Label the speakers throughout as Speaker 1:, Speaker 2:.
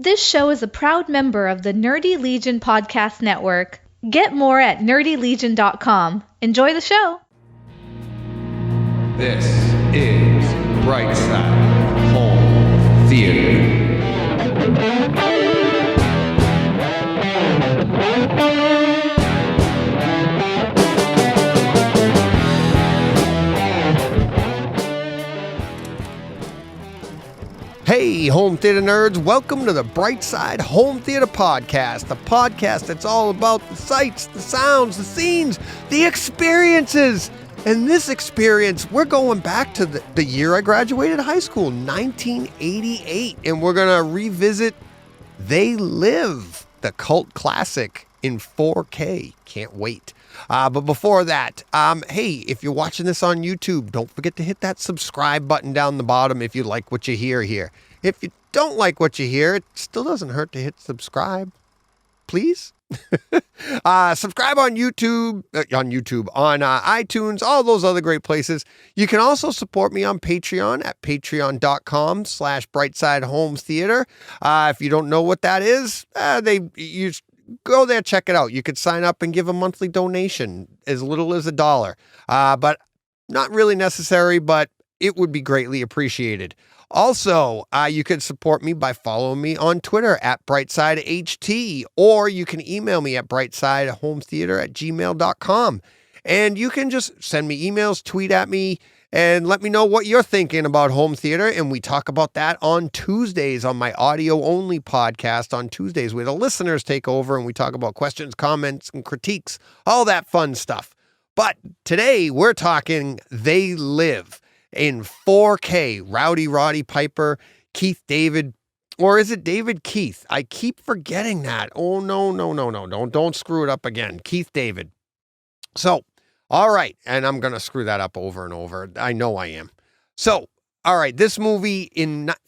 Speaker 1: This show is a proud member of the Nerdy Legion Podcast Network. Get more at nerdylegion.com. Enjoy the show.
Speaker 2: This is Brightside Home Theater.
Speaker 3: Hey, home theater nerds, welcome to the Brightside Home Theater Podcast, the podcast that's all about the sights, the sounds, the scenes, the experiences. And this experience, we're going back to the year I graduated high school, 1988, and we're going to revisit They Live, the cult classic in 4K. Can't wait. But before that, hey, if you're watching this on YouTube, don't forget to hit that subscribe button down the bottom if you like what you hear here. If you don't like what you hear, it still doesn't hurt to hit subscribe. Please? Subscribe on YouTube, on iTunes, all those other great places. You can also support me on Patreon at patreon.com/BrightsideHomeTheater. If you don't know what that is, you go there, check it out. You could sign up and give a monthly donation as little as $1. But not really necessary, but it would be greatly appreciated. Also, you could support me by following me on Twitter at BrightsideHT, or you can email me at BrightsideHomeTheater@gmail.com. And you can just send me emails, tweet at me, and let me know what you're thinking about home theater. And we talk about that on Tuesdays on my audio-only podcast on Tuesdays, where the listeners take over and we talk about questions, comments, and critiques, all that fun stuff. But today we're talking They Live in 4K. Rowdy Roddy Piper, Keith David, or is it David Keith? I keep forgetting that. Oh, no. Don't screw it up again. Keith David. So, all right. And I'm going to screw that up over and over. I know I am. So, all right. This movie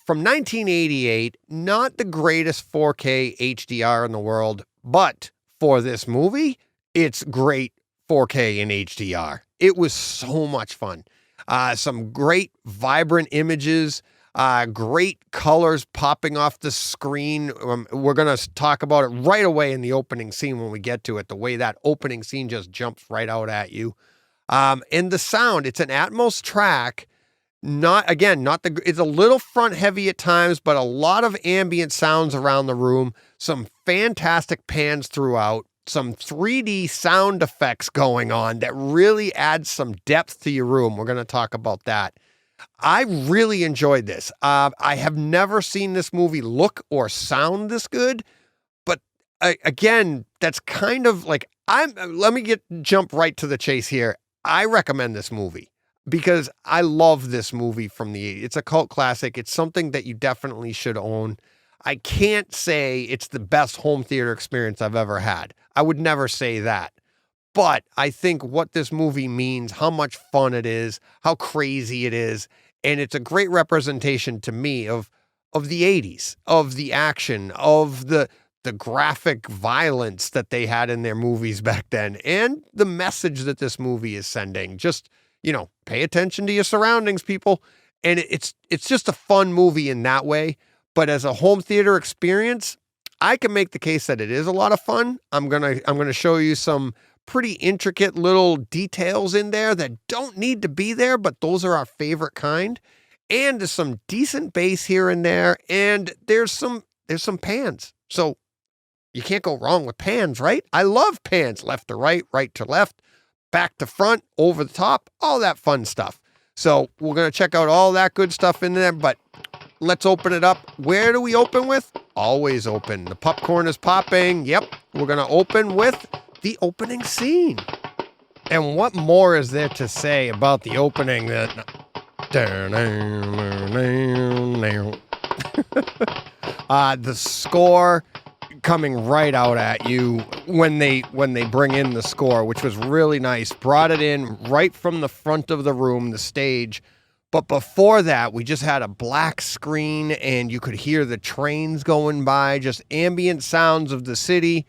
Speaker 3: from 1988, not the greatest 4K HDR in the world, but for this movie, it's great 4K in HDR. It was so much fun. Some great vibrant images, great colors popping off the screen. We're going to talk about it right away in the opening scene when we get to it, the way that opening scene just jumps right out at you. And the sound, it's an Atmos track. It's a little front heavy at times, but a lot of ambient sounds around the room, some fantastic pans throughout. Some 3D sound effects going on that really adds some depth to your room. We're going to talk about that. I really enjoyed this. I have never seen this movie look or sound this good, but again, that's kind of like, let me jump right to the chase here. I recommend this movie because I love this movie from the 80s. It's a cult classic. It's something that you definitely should own. I can't say it's the best home theater experience I've ever had. I would never say that. But I think what this movie means, how much fun it is, how crazy it is, and it's a great representation to me of the 80s, of the action, of the graphic violence that they had in their movies back then, and the message that this movie is sending. Just, pay attention to your surroundings, people. And it's just a fun movie in that way. But as a home theater experience, I can make the case that it is a lot of fun. I'm gonna show you some pretty intricate little details in there that don't need to be there, but those are our favorite kind. And there's some decent bass here and there, and there's some pans. So you can't go wrong with pans, right? I love pans, left to right, right to left, back to front, over the top, all that fun stuff. So we're gonna check out all that good stuff in there, but let's open it up. Where do we open with? Always open. The popcorn is popping. Yep. We're going to open with the opening scene. And what more is there to say about the opening that... the score coming right out at you when they bring in the score, which was really nice. Brought it in right from the front of the room, the stage. But before that, we just had a black screen and you could hear the trains going by, just ambient sounds of the city.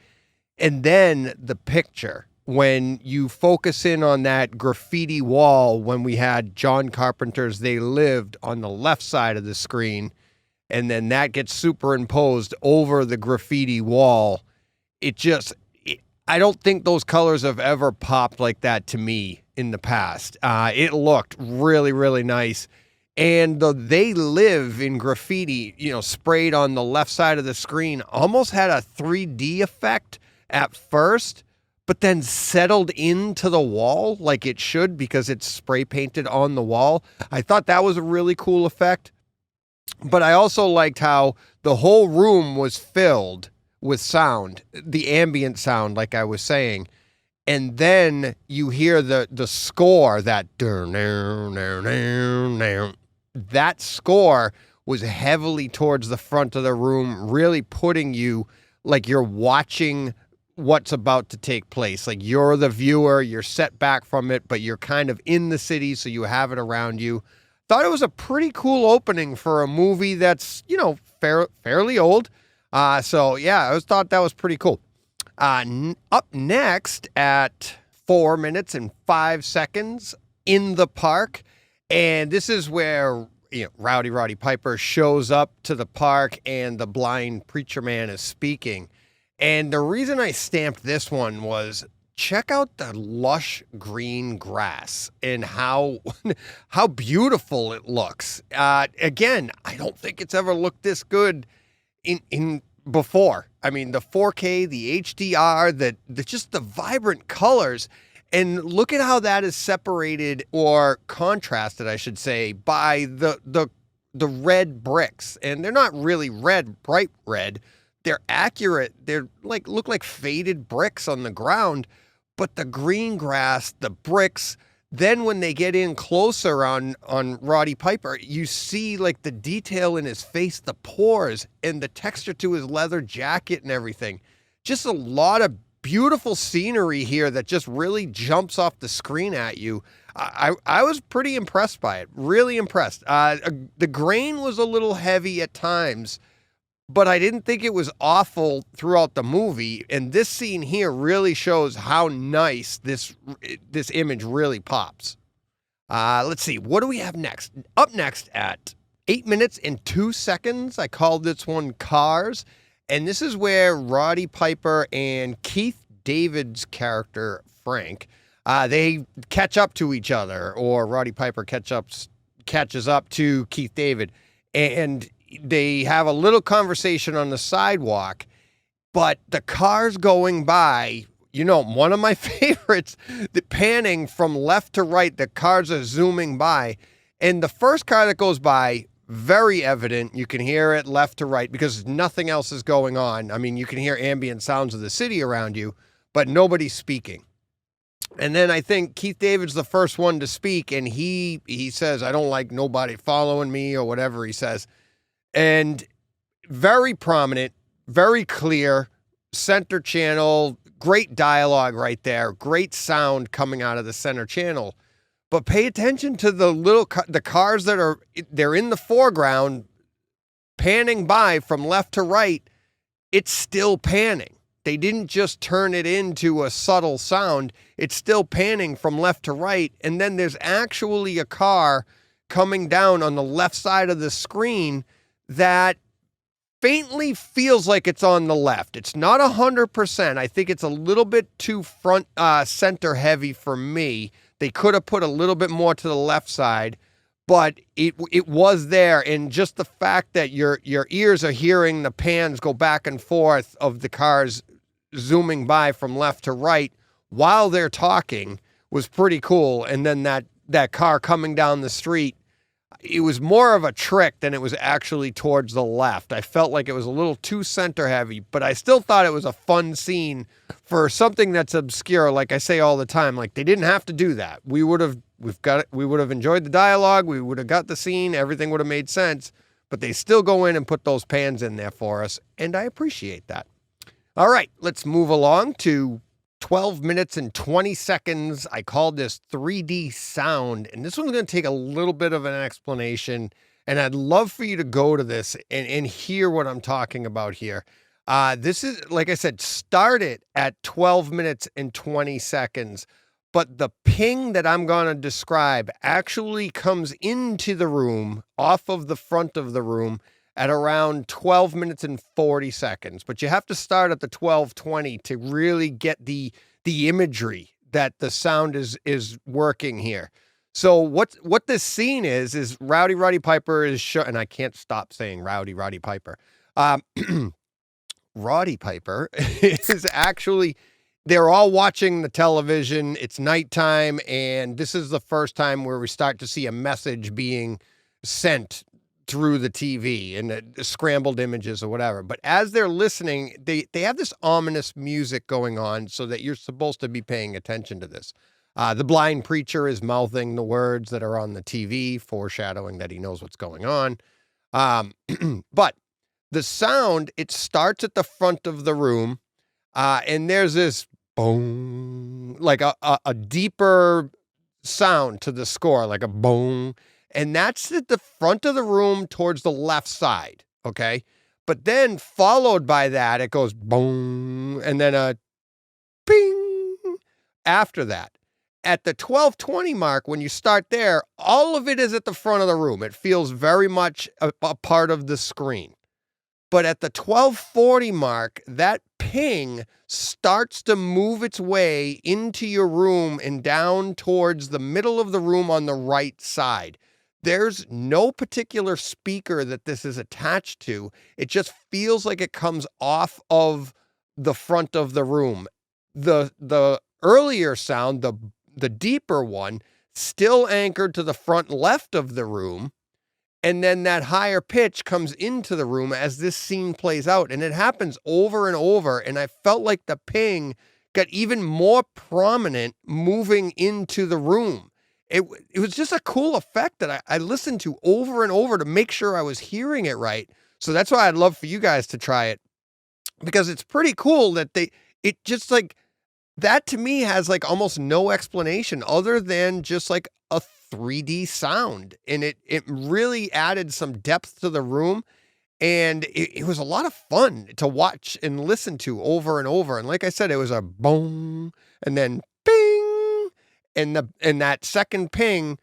Speaker 3: And then the picture, when you focus in on that graffiti wall, when we had John Carpenter's They Lived on the left side of the screen, and then that gets superimposed over the graffiti wall. I don't think those colors have ever popped like that to me in the past. It looked really, really nice. And the "They Live" in graffiti, sprayed on the left side of the screen, almost had a 3D effect at first, but then settled into the wall like it should because it's spray painted on the wall. I thought that was a really cool effect. But I also liked how the whole room was filled with sound, the ambient sound, like I was saying. And then you hear the score, that score was heavily towards the front of the room, really putting you like you're watching what's about to take place. Like you're the viewer, you're set back from it, but you're kind of in the city, so you have it around you. Thought it was a pretty cool opening for a movie that's, fairly old. So yeah, I thought that was pretty cool. Up next at 4 minutes and 5 seconds, In the Park. And this is where, Rowdy Roddy Piper shows up to the park and the blind preacher man is speaking. And the reason I stamped this one was check out the lush green grass and how beautiful it looks. Again, I don't think it's ever looked this good in before. I mean, the 4K, the HDR, just the vibrant colors. And look at how that is separated or contrasted, I should say, by the red bricks. And they're not really red, bright red. They're accurate. They're look like faded bricks on the ground. But the green grass, the bricks, then when they get in closer on Roddy Piper, you see like the detail in his face, the pores, and the texture to his leather jacket and everything. Just a lot of beautiful scenery here that just really jumps off the screen at you. I was pretty impressed by it. Really impressed. The grain was a little heavy at times, but I didn't think it was awful throughout the movie. And this scene here really shows how nice this image really pops. Let's see. What do we have next? Up next at 8 minutes and 2 seconds, I called this one Cars. And this is where Roddy Piper and Keith David's character, Frank, they catch up to each other, or Roddy Piper catches up to Keith David. And they have a little conversation on the sidewalk, but the cars going by, one of my favorites, the panning from left to right, the cars are zooming by. And the first car that goes by, very evident. You can hear it left to right because nothing else is going on. I mean, you can hear ambient sounds of the city around you, but nobody's speaking. And then I think Keith David's the first one to speak, and he says, "I don't like nobody following me," or whatever he says. And very prominent, very clear, center channel, great dialogue right there, great sound coming out of the center channel. But pay attention to the cars that they're in the foreground, panning by from left to right. It's still panning. They didn't just turn it into a subtle sound. It's still panning from left to right. And then there's actually a car coming down on the left side of the screen that faintly feels like it's on the left. It's not 100%. I think it's a little bit too front center heavy for me. They could have put a little bit more to the left side, but it was there. And just the fact that your ears are hearing the pans go back and forth of the cars zooming by from left to right while they're talking was pretty cool. And then that car coming down the street, it was more of a trick than it was actually towards the left. I felt like it was a little too center heavy, but I still thought it was a fun scene for something that's obscure. Like I say all the time, like they didn't have to do that. We would have enjoyed the dialogue. We would have got the scene. Everything would have made sense, but they still go in and put those pans in there for us. And I appreciate that. All right, let's move along to 12 minutes and 20 seconds. I called this 3D sound, and this one's going to take a little bit of an explanation, and I'd love for you to go to this and hear what I'm talking about here. This is, like I said, started at 12 minutes and 20 seconds, but the ping that I'm going to describe actually comes into the room, off of the front of the room, at around 12 minutes and 40 seconds. But you have to start at the 12:20 to really get the imagery that the sound is working here. So what this scene is Rowdy Roddy Piper is and I can't stop saying Rowdy Roddy Piper. Roddy Piper is actually, they're all watching the television. It's nighttime, and this is the first time where we start to see a message being sent through the TV and scrambled images or whatever. But as they're listening, they have this ominous music going on so that you're supposed to be paying attention to this. The blind preacher is mouthing the words that are on the TV, foreshadowing that he knows what's going on. But the sound, it starts at the front of the room, and there's this boom, like a deeper sound to the score, like a boom. And that's at the front of the room towards the left side, okay? But then followed by that, it goes boom, and then a ping after that. At the 12:20 mark, when you start there, all of it is at the front of the room. It feels very much a part of the screen. But at the 12:40 mark, that ping starts to move its way into your room and down towards the middle of the room on the right side. There's no particular speaker that this is attached to. It just feels like it comes off of the front of the room. The earlier sound, the deeper one, still anchored to the front left of the room. And then that higher pitch comes into the room as this scene plays out. And it happens over and over. And I felt like the ping got even more prominent moving into the room. It was just a cool effect that I listened to over and over to make sure I was hearing it right. So that's why I'd love for you guys to try it, because it's pretty cool that it just like, that to me has like almost no explanation other than just like a 3D sound. And it really added some depth to the room. And it was a lot of fun to watch and listen to over and over. And like I said, it was a boom and then bing. And that second ping,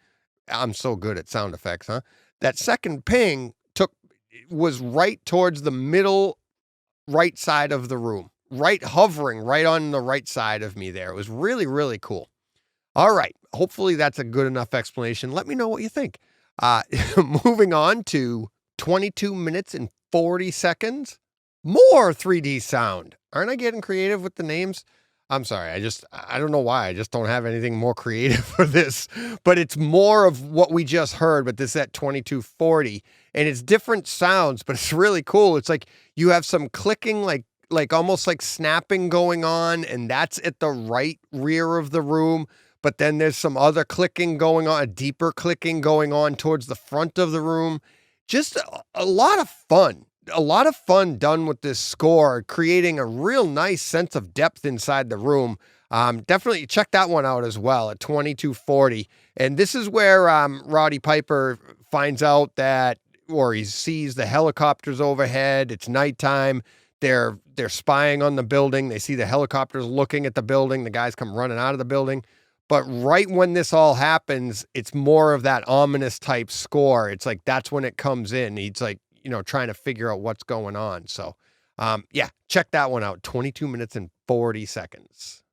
Speaker 3: I'm so good at sound effects, huh? That second ping was right towards the middle right side of the room. Right, hovering right on the right side of me there. It was really, really cool. All right. Hopefully that's a good enough explanation. Let me know what you think. Moving on to 22 minutes and 40 seconds. More 3D sound. Aren't I getting creative with the names? I'm sorry. I don't know why. I just don't have anything more creative for this. But it's more of what we just heard, but this is at 2240. And it's different sounds, but it's really cool. It's like you have some clicking, like almost like snapping going on, and that's at the right rear of the room. But then there's some other clicking going on, a deeper clicking going on towards the front of the room. Just a lot of fun. A lot of fun done with this score, creating a real nice sense of depth inside the room. Definitely check that one out as well at 2240. And this is where Roddy Piper finds out that, or he sees the helicopters overhead. It's nighttime. They're spying on the building. They see the helicopters looking at the building. The guys come running out of the building. But right when this all happens, it's more of that ominous type score. It's like, that's when it comes in. He's like, trying to figure out what's going on. So, yeah, check that one out. 22 minutes and 40 seconds.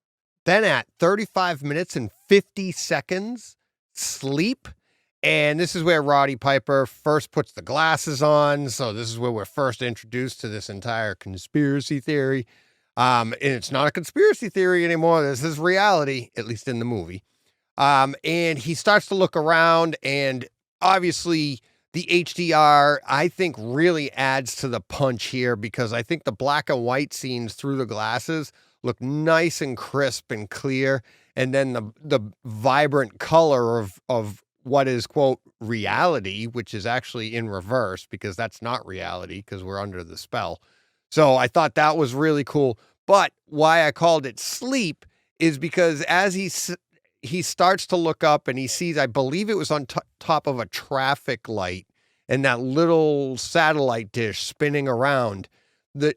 Speaker 3: Then at 35 minutes and 50 seconds, Sleep. And this is where Roddy Piper first puts the glasses on. So this is where we're first introduced to this entire conspiracy theory. And it's not a conspiracy theory anymore. This is reality, at least in the movie. And he starts to look around, and obviously the HDR, I think, really adds to the punch here, because I think the black and white scenes through the glasses look nice and crisp and clear. And then the vibrant color of what is, quote, reality, which is actually in reverse, because that's not reality, because we're under the spell. So I thought that was really cool. But why I called it Sleep is because as he starts to look up and he sees, I believe it was on top of a traffic light, and that little satellite dish spinning around. The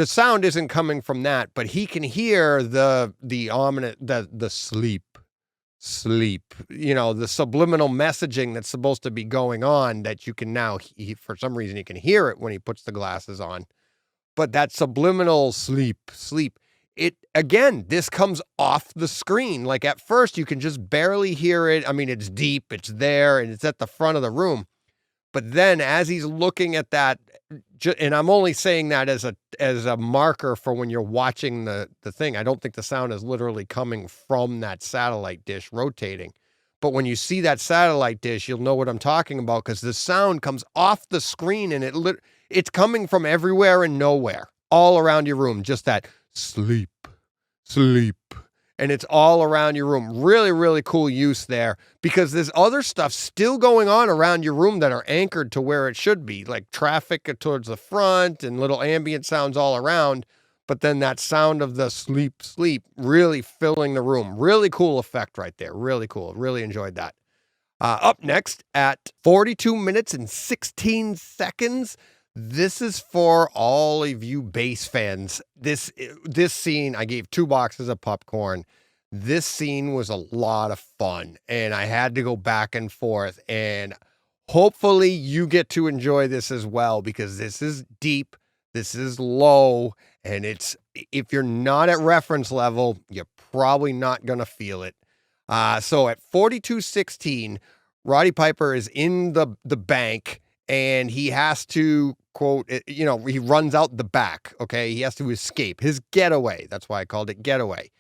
Speaker 3: sound isn't coming from that, but he can hear the ominous, the sleep sleep. The subliminal messaging that's supposed to be going on that you can now, for some reason, you can hear it when he puts the glasses on. But that subliminal sleep. This comes off the screen. Like at first, you can just barely hear it. I mean, it's deep, it's there, and it's at the front of the room. But then as he's looking at that, and I'm only saying that as a marker for when you're watching the thing. I don't think the sound is literally coming from that satellite dish rotating. But when you see that satellite dish, you'll know what I'm talking about, because the sound comes off the screen and it's coming from everywhere and nowhere, all around your room. Just that sleep. And it's all around your room. Really, really cool use there, because there's other stuff still going on around your room that are anchored to where it should be, like traffic towards the front and little ambient sounds all around. But then that sound of the sleep really filling the room. Really cool effect right there. Really cool. Really enjoyed that. Up next at 42 minutes and 16 seconds. This is for all of you bass fans. This scene, I gave 2 boxes of popcorn. This scene was a lot of fun, and I had to go back and forth, and hopefully you get to enjoy this as well, because this is deep, this is low, and if you're not at reference level, you're probably not going to feel it. So at 42:16, Roddy Piper is in the bank, and he has to, quote, he runs out the back, okay? He has to escape. His getaway. That's why I called it getaway.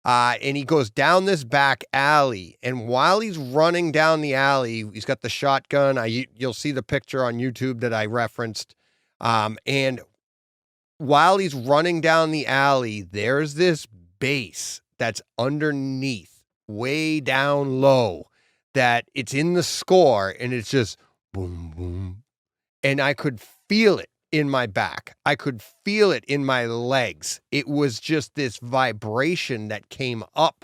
Speaker 3: And he goes down this back alley. And while he's running down the alley, he's got the shotgun. You'll see the picture on YouTube that I referenced. And while he's running down the alley, there's this bass that's underneath, way down low, that it's in the score, and it's just boom, boom. And I could feel it in my back. I could feel it in my legs. It was just this vibration that came up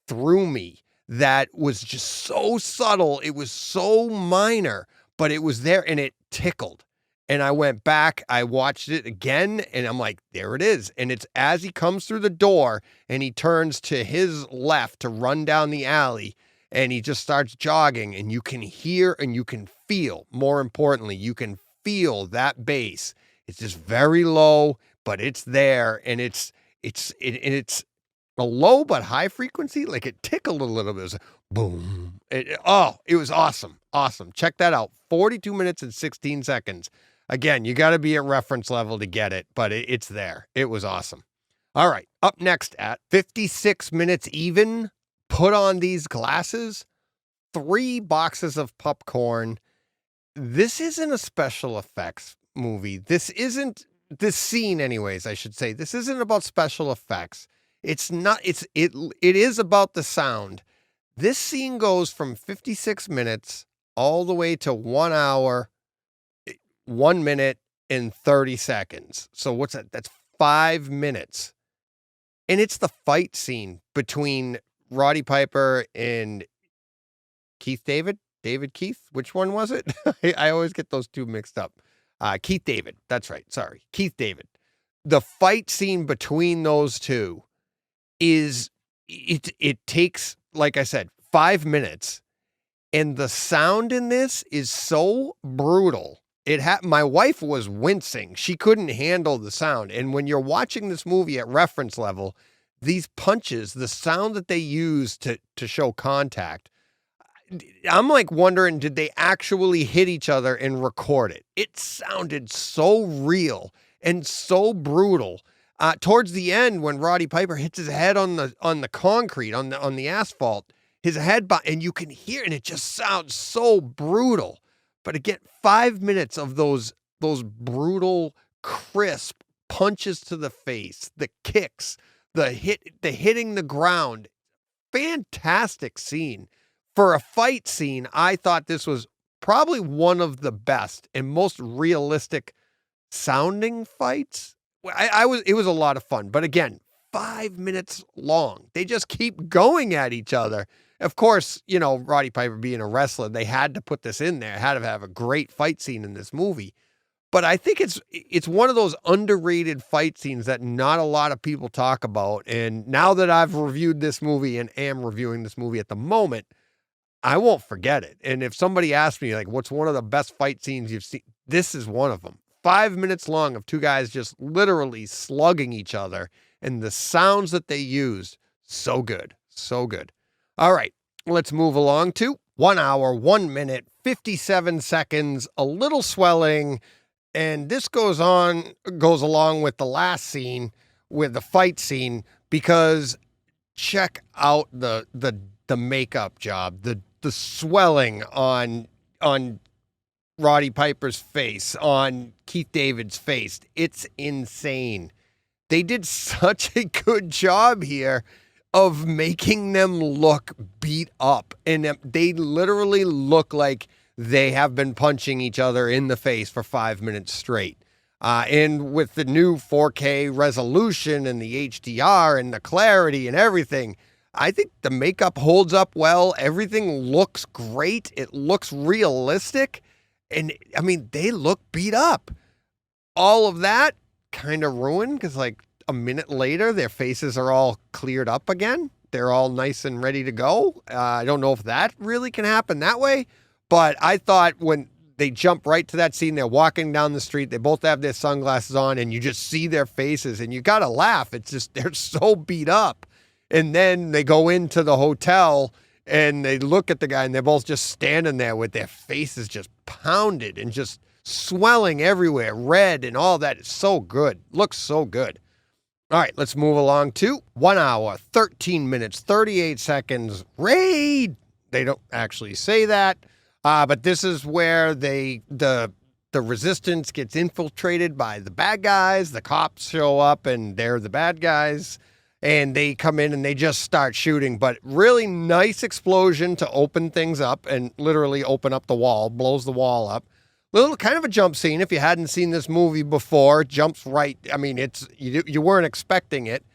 Speaker 3: through me that was just so subtle. It was so minor, but it was there, and it tickled. And I went back, I watched it again, and I'm like, there it is. And it's as he comes through the door and he turns to his left to run down the alley, and he just starts jogging, and you can hear and you can feel, more importantly, you can feel that bass. It's just very low, but it's there, and it's a low but high frequency. Like it tickled a little bit. It was like, boom. It was awesome. Awesome. Check that out. 42 minutes and 16 seconds. Again, you got to be at reference level to get it, but it's there. It was awesome. All right. Up next at 56 minutes even, put on these glasses, 3 boxes of popcorn. This isn't a special effects movie. This scene anyways, I should say. This isn't about special effects. It is about the sound. This scene goes from 56 minutes all the way to 1 hour, 1 minute and 30 seconds. So what's that? That's 5 minutes. And it's the fight scene between Roddy Piper and David Keith. Which one was it? I always get those two mixed up. Keith David. That's right. Sorry. Keith David. The fight scene between those two it takes, like I said, 5 minutes. And the sound in this is so brutal. My wife was wincing. She couldn't handle the sound. And when you're watching this movie at reference level, these punches, the sound that they use to show contact, I'm like wondering, did they actually hit each other and record it? It sounded so real and so brutal. Towards the end, when Roddy Piper hits his head on the concrete, on the asphalt, his head, and you can hear it, and it just sounds so brutal. But again, 5 minutes of those brutal, crisp punches to the face, the kicks, the hitting the ground. Fantastic scene. For a fight scene, I thought this was probably one of the best and most realistic sounding fights. It was a lot of fun. But again, 5 minutes long. They just keep going at each other. Of course, Roddy Piper being a wrestler, they had to put this in there, had to have a great fight scene in this movie. But I think it's one of those underrated fight scenes that not a lot of people talk about. And now that I've reviewed this movie and am reviewing this movie at the moment, I won't forget it. And if somebody asks me, like, what's one of the best fight scenes you've seen? This is one of them. 5 minutes long of two guys just literally slugging each other. And the sounds that they used, so good. So good. All right, let's move along to 1 hour, 1 minute, 57 seconds, a little swelling. And this goes along with the last scene, with the fight scene, because check out the makeup job, the swelling on Roddy Piper's face, on Keith David's face. It's insane. They did such a good job here of making them look beat up, and they literally look like they have been punching each other in the face for 5 minutes straight. And with the new 4K resolution and the HDR and the clarity and everything, I think the makeup holds up well. Everything looks great. It looks realistic. And I mean, they look beat up. All of that kind of ruined because like a minute later, their faces are all cleared up again. They're all nice and ready to go. I don't know if that really can happen that way. But I thought when they jump right to that scene, they're walking down the street, they both have their sunglasses on, and you just see their faces, and you got to laugh. It's just, they're so beat up. And then they go into the hotel, and they look at the guy, and they're both just standing there with their faces just pounded and just swelling everywhere, red and all that. It's so good. Looks so good. All right, let's move along to 1 hour, 13 minutes, 38 seconds. Raid! They don't actually say that. But this is where the resistance gets infiltrated by the bad guys. The cops show up and they're the bad guys. And they come in and they just start shooting. But really nice explosion to open things up and literally open up the wall, blows the wall up. Little kind of a jump scene. If you hadn't seen this movie before, jumps right. I mean, it's you weren't expecting it.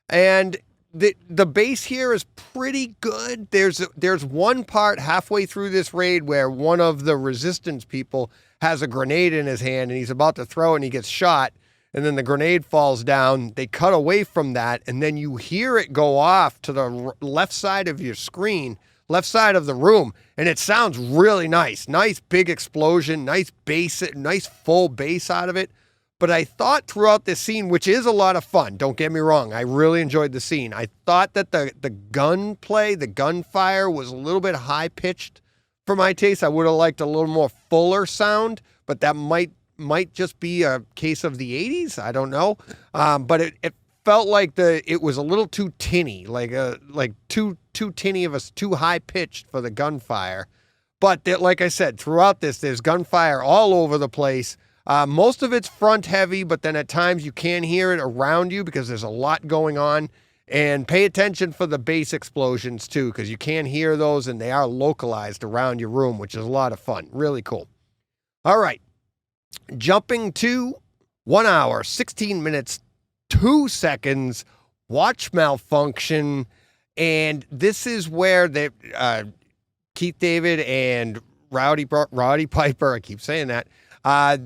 Speaker 3: And the base here is pretty good. There's one part halfway through this raid where one of the resistance people has a grenade in his hand and he's about to throw it and he gets shot. And then the grenade falls down. They cut away from that. And then you hear it go off to the left side of your screen, left side of the room. And it sounds really nice. Nice big explosion, nice bass, nice full bass out of it. But I thought throughout this scene, which is a lot of fun, don't get me wrong, I really enjoyed the scene. I thought that the gunplay, the gunfire was a little bit high-pitched for my taste. I would have liked a little more fuller sound, but that might just be a case of the 80s. I don't know. But it felt like it was a little too tinny, like too tinny of us, too high-pitched for the gunfire. But like I said, throughout this, there's gunfire all over the place. Most of it's front heavy, but then at times you can hear it around you because there's a lot going on. And pay attention for the bass explosions too, because you can hear those and they are localized around your room, which is a lot of fun. Really cool. All right. Jumping to 1 hour, 16 minutes, 2 seconds, watch Malfunction. And this is where Keith David and Roddy Piper, I keep saying that,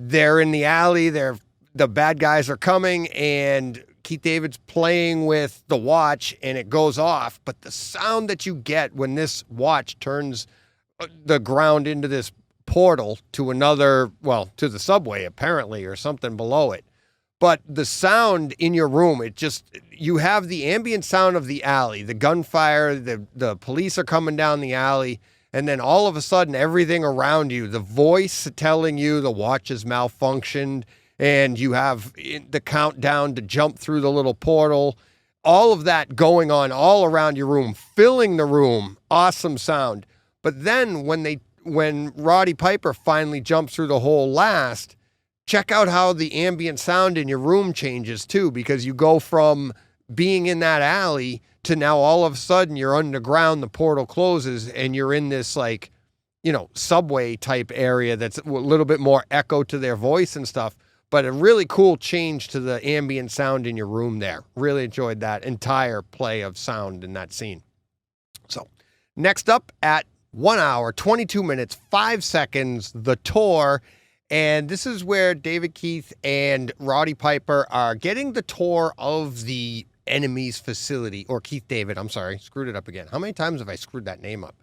Speaker 3: they're in the alley. The bad guys are coming, and Keith David's playing with the watch, and it goes off. But the sound that you get when this watch turns the ground into this portal to to the subway, apparently, or something below it. But the sound in your room, you have the ambient sound of the alley, the gunfire, the police are coming down the alley. And then all of a sudden, everything around you, the voice telling you the watch is malfunctioned, and you have the countdown to jump through the little portal, all of that going on all around your room, filling the room. Awesome sound. But then when Roddy Piper finally jumps through the hole last, check out how the ambient sound in your room changes too, because you go from being in that alley to now all of a sudden you're underground, the portal closes, and you're in this subway type area that's a little bit more echo to their voice and stuff. But a really cool change to the ambient sound in your room there. Really enjoyed that entire play of sound in that scene. So next up at 1 hour, 22 minutes, 5 seconds, The Tour. And this is where David Keith and Roddy Piper are getting the tour of the enemy's facility, or Keith David, I'm sorry, screwed it up again. How many times have I screwed that name up?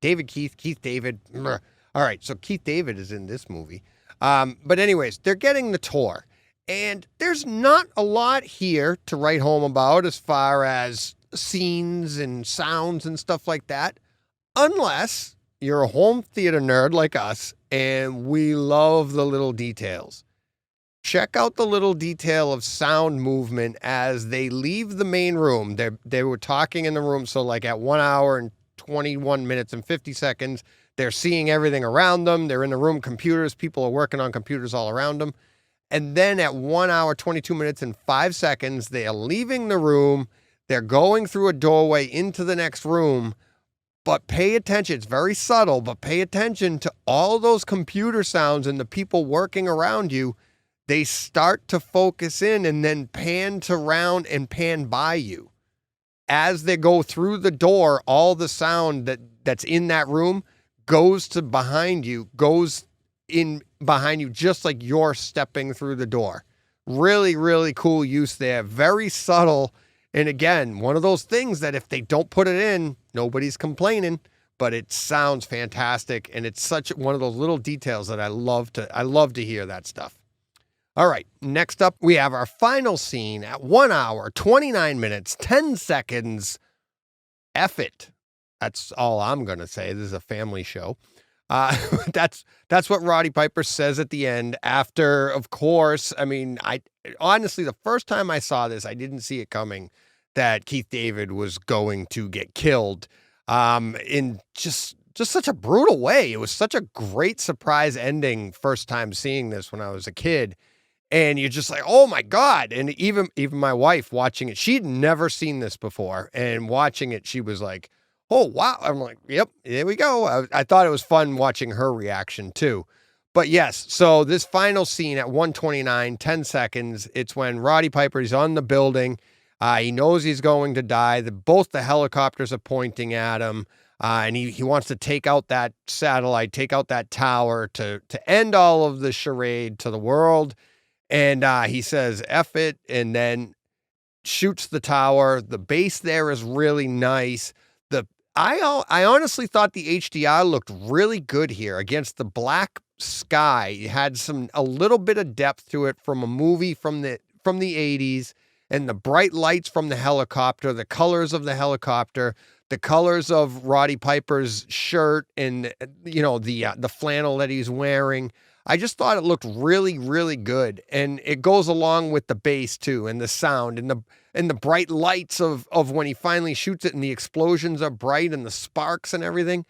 Speaker 3: David Keith, Keith David. All right, so Keith David is in this movie. But anyways, they're getting the tour. And there's not a lot here to write home about as far as scenes and sounds and stuff like that, unless you're a home theater nerd like us and we love the little details. Check out the little detail of sound movement as they leave the main room. They were talking in the room, so like at 1 hour and 21 minutes and 50 seconds, they're seeing everything around them. They're in the room, computers, people are working on computers all around them. And then at 1 hour, 22 minutes and 5 seconds, they are leaving the room. They're going through a doorway into the next room. But pay attention. It's very subtle, but pay attention to all those computer sounds and the people working around you. They start to focus in and then pan to round and pan by you. As they go through the door, all the sound that's in that room goes to behind you, goes in behind you, just like you're stepping through the door. Really, really cool use there. Very subtle. And again, one of those things that if they don't put it in, nobody's complaining, but it sounds fantastic. And it's such one of those little details that I love to hear that stuff. All right, next up, we have our final scene at 1 hour, 29 minutes, 10 seconds. F it. That's all I'm going to say. This is a family show. That's what Roddy Piper says at the end after, of course, I mean, honestly, the first time I saw this, I didn't see it coming that Keith David was going to get killed in just such a brutal way. It was such a great surprise ending first time seeing this when I was a kid. And you're just like, oh my God. And even my wife watching it, she'd never seen this before. And watching it, she was like, oh, wow. I'm like, yep, there we go. I thought it was fun watching her reaction too. But yes, so this final scene at 1:29, 10 seconds, it's when Roddy Piper is on the building. He knows he's going to die. Both the helicopters are pointing at him. And he wants to take out that satellite, take out that tower to end all of the charade to the world. And he says, F it, and then shoots the tower. The base there is really nice. I honestly thought the HDR looked really good here against the black sky. It had a little bit of depth to it from a movie from the 80s, and the bright lights from the helicopter, the colors of the helicopter, the colors of Roddy Piper's shirt, and the flannel that he's wearing. I just thought it looked really, really good. And it goes along with the bass too, and the sound and the bright lights of when he finally shoots it, and the explosions are bright and the sparks and everything.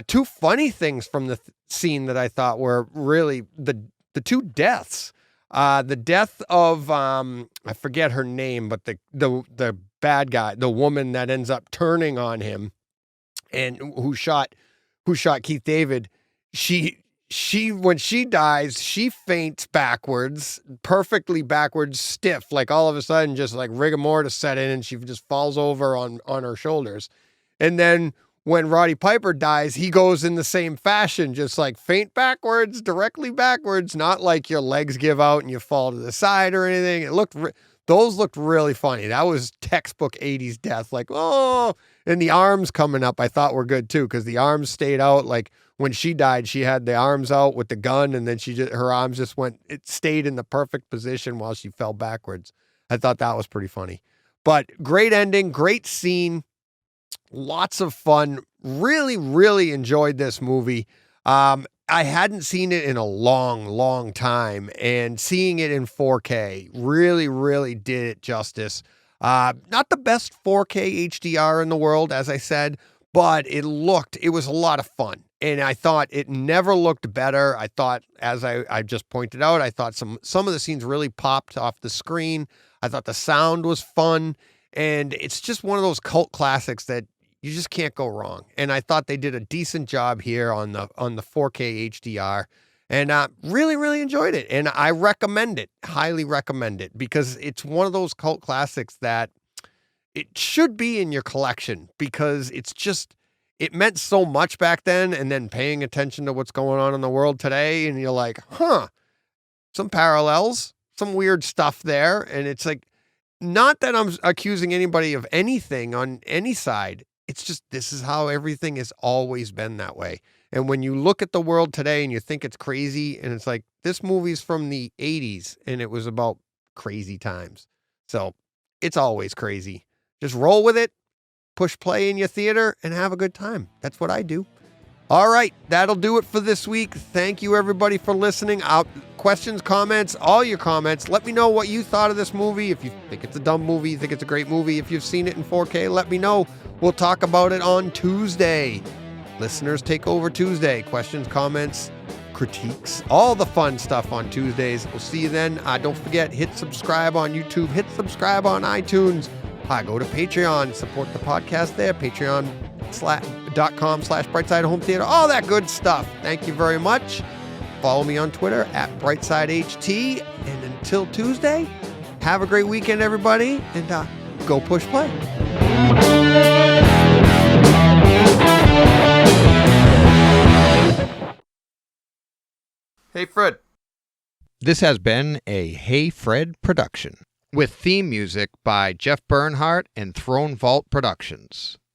Speaker 3: Two funny things from the scene that I thought were really the two deaths. The death of I forget her name, but the bad guy, the woman that ends up turning on him and who shot Keith David, she when she dies, she faints backwards, perfectly backwards, stiff, like all of a sudden just like rigor mortis set in, and she just falls over on her shoulders. And then when Roddy Piper dies, he goes in the same fashion, just like faint backwards, directly backwards, not like your legs give out and you fall to the side or anything. Those looked really funny. That was textbook 80s death. Like, oh, and the arms coming up I thought were good too, because the arms stayed out. Like when she died, she had the arms out with the gun, and then her arms just it stayed in the perfect position while she fell backwards. I thought that was pretty funny. But great ending, great scene, lots of fun. Really, really enjoyed this movie. I hadn't seen it in a long, long time, and seeing it in 4K really, really did it justice. Not the best 4K HDR in the world, as I said, but it was a lot of fun. And I thought it never looked better. I thought, as I just pointed out, I thought some of the scenes really popped off the screen. I thought the sound was fun, and it's just one of those cult classics that you just can't go wrong. And I thought they did a decent job here on the 4K HDR, and really, really enjoyed it. And I recommend it, highly recommend it, because it's one of those cult classics that it should be in your collection, because it's it meant so much back then, and then paying attention to what's going on in the world today, and you're like, some parallels, some weird stuff there. And it's like, not that I'm accusing anybody of anything on any side. It's just, this is how everything has always been that way. And when you look at the world today and you think it's crazy, and it's like, this movie's from the 80s and it was about crazy times. So it's always crazy. Just roll with it, push play in your theater, and have a good time. That's what I do. All right, that'll do it for this week. Thank you, everybody, for listening. Questions, comments, all your comments. Let me know what you thought of this movie. If you think it's a dumb movie, you think it's a great movie. If you've seen it in 4K, let me know. We'll talk about it on Tuesday. Listeners take over Tuesday. Questions, comments, critiques, all the fun stuff on Tuesdays. We'll see you then. Don't forget, hit subscribe on YouTube. Hit subscribe on iTunes. Go to Patreon. Support the podcast there. Patreon.com/Brightside Home Theater. All that good stuff. Thank you very much. Follow me on Twitter @BrightSideHT. And until Tuesday, have a great weekend, everybody. And go push play. Hey, Fred. This has been a Hey Fred production with theme music by Jeff Bernhardt and Throne Vault Productions.